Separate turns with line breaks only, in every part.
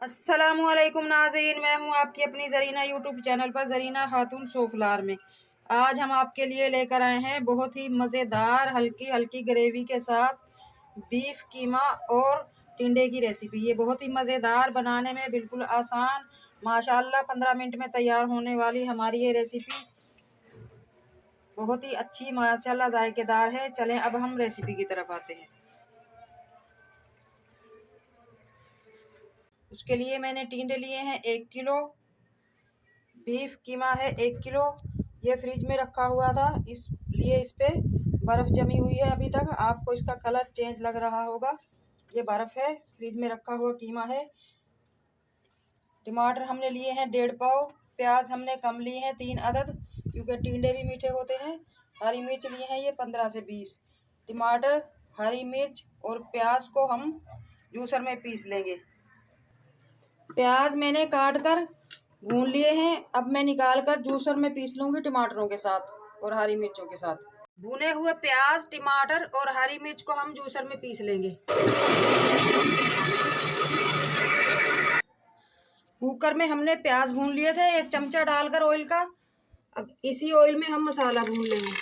अस्सलामुअलैकुम नाज़रीन, मैं हूं आपकी अपनी ज़रीना यूट्यूब चैनल पर ज़रीना खातून सोफलार में। आज हम आपके लिए लेकर आए हैं बहुत ही मज़ेदार हल्की हल्की ग्रेवी के साथ बीफ कीमा और टिंडे की रेसिपी। ये बहुत ही मज़ेदार, बनाने में बिल्कुल आसान, माशाल्लाह 15 मिनट में तैयार होने वाली हमारी ये रेसिपी बहुत ही अच्छी माशाल्लाह जायकेदार है। चलें अब हम रेसिपी की तरफ आते हैं। उसके लिए मैंने टिंडे लिए हैं 1 किलो, बीफ कीमा है 1 किलो। ये फ्रिज में रखा हुआ था, इसलिए इस पे बर्फ़ जमी हुई है। अभी तक आपको इसका कलर चेंज लग रहा होगा, ये बर्फ़ है, फ्रिज में रखा हुआ कीमा है। टमाटर हमने लिए हैं 1.5 पाव। प्याज हमने कम लिए हैं 3 अदद, क्योंकि टिंडे भी मीठे होते हैं। हरी मिर्च लिए हैं ये 15 से 20। टमाटर, हरी मिर्च और प्याज को हम जूसर में पीस लेंगे। प्याज मैंने काट कर भून लिए हैं, अब मैं निकाल कर जूसर में पीस लूंगी टमाटरों के साथ और हरी मिर्चों के साथ। भुने हुए प्याज, टमाटर और हरी मिर्च को हम जूसर में पीस लेंगे। कुकर में हमने प्याज भून लिए थे 1 चमचा डालकर ऑयल का। अब इसी ऑयल में हम मसाला भून लेंगे।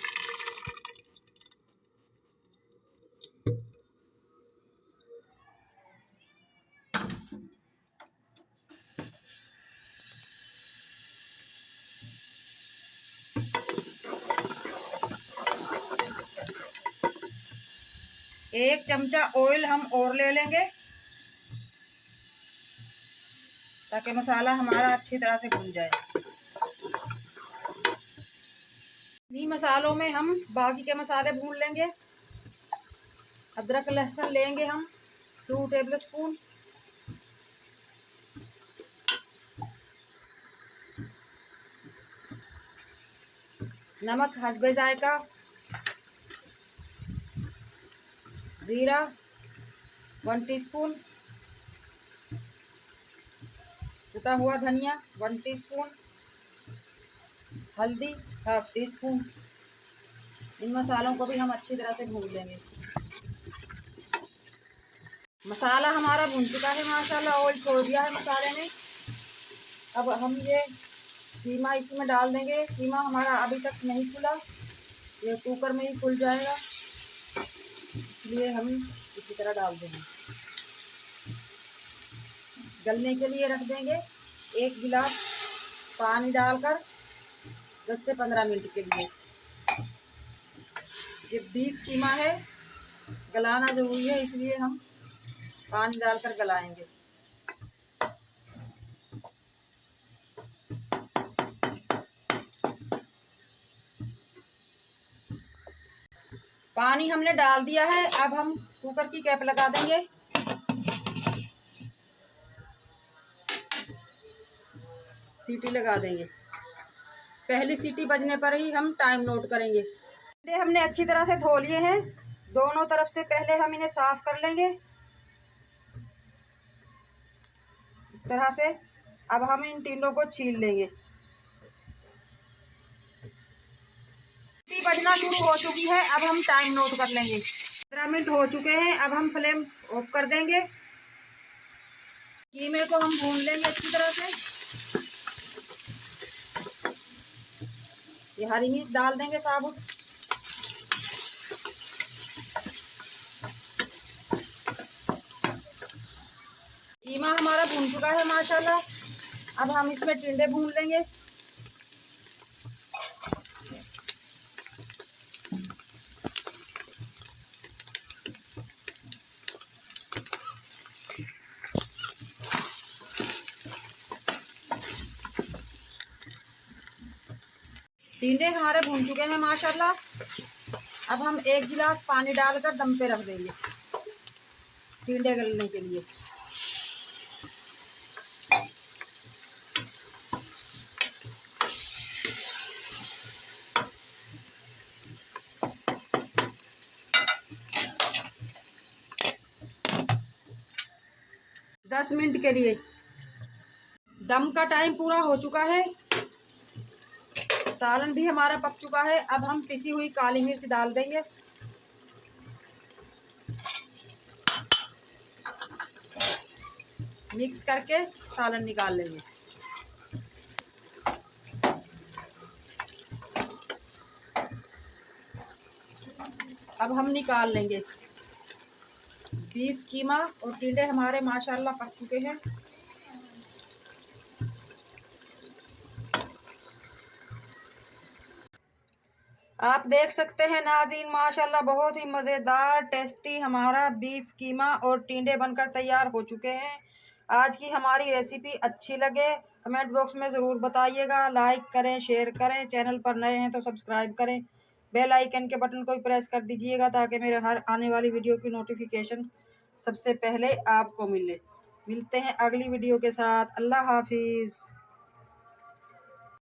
एक चमचा ऑयल हम और ले लेंगे, ताकि मसाला हमारा अच्छी तरह से भून जाए। इन्हीं मसालों में हम बाकी के मसाले भून लेंगे। अदरक लहसुन लेंगे हम 2 टेबल स्पून। नमक हस्बे जायका। जीरा 1 टीस्पून। कुटा हुआ धनिया 1 टीस्पून। हल्दी 1/2 टीस्पून। इन मसालों को भी हम अच्छी तरह से भून लेंगे। मसाला हमारा भून चुका है माशाल्लाह, ऑयल छोड़ दिया है मसाले ने। अब हम ये कीमा इसमें डाल देंगे। कीमा हमारा अभी तक नहीं फूला, ये कुकर में ही फूल जाएगा, इसलिए हम इसी तरह डाल देंगे। गलने के लिए रख देंगे। 1 गिलास पानी डालकर 10 से 15 मिनट के लिए। ये बीफ कीमा है, गलाना जरूरी है, इसलिए हम पानी डालकर गलाएंगे। पानी हमने डाल दिया है, अब हम कुकर की कैप लगा देंगे। सीटी लगा देंगे। पहली सीटी बजने पर ही हम टाइम नोट करेंगे। हमने अच्छी तरह से धो लिए हैं, दोनों तरफ से पहले हम इन्हें साफ कर लेंगे इस तरह से। अब हम इन टिंडों को छील लेंगे। सीटी बजना शुरू हो चुकी है, अब हम टाइम नोट कर लेंगे। 15 मिनट हो चुके हैं, अब हम फ्लेम ऑफ कर देंगे। कीमे को हम भून लेंगे अच्छी तरह से। ये हरी मिर्च डाल देंगे साबुत। कीमा हमारा भून चुका है माशाल्लाह, अब हम इसमें टिंडे भून लेंगे। टिंडे हमारे भून चुके हैं माशाल्लाह, अब हम 1 गिलास पानी डालकर दम पे रख देंगे टिंडे गलने के लिए। दस मिनट के लिए। दम का टाइम पूरा हो चुका है, सालन भी हमारा पक चुका है। अब हम पिसी हुई काली मिर्च डाल देंगे। मिक्स करके सालन निकाल लेंगे। अब हम निकाल लेंगे बीफ कीमा और टिंडे हमारे माशाल्लाह पक चुके हैं। आप देख सकते हैं नाज़रीन, माशाल्लाह बहुत ही मज़ेदार टेस्टी हमारा बीफ कीमा और टिंडे बनकर तैयार हो चुके हैं। आज की हमारी रेसिपी अच्छी लगे कमेंट बॉक्स में ज़रूर बताइएगा। लाइक करें, शेयर करें, चैनल पर नए हैं तो सब्सक्राइब करें, बेल आइकन के बटन को भी प्रेस कर दीजिएगा ताकि मेरे हर आने वाली वीडियो की नोटिफिकेशन सबसे पहले आपको मिले। मिलते हैं अगली वीडियो के साथ। अल्लाह हाफिज़।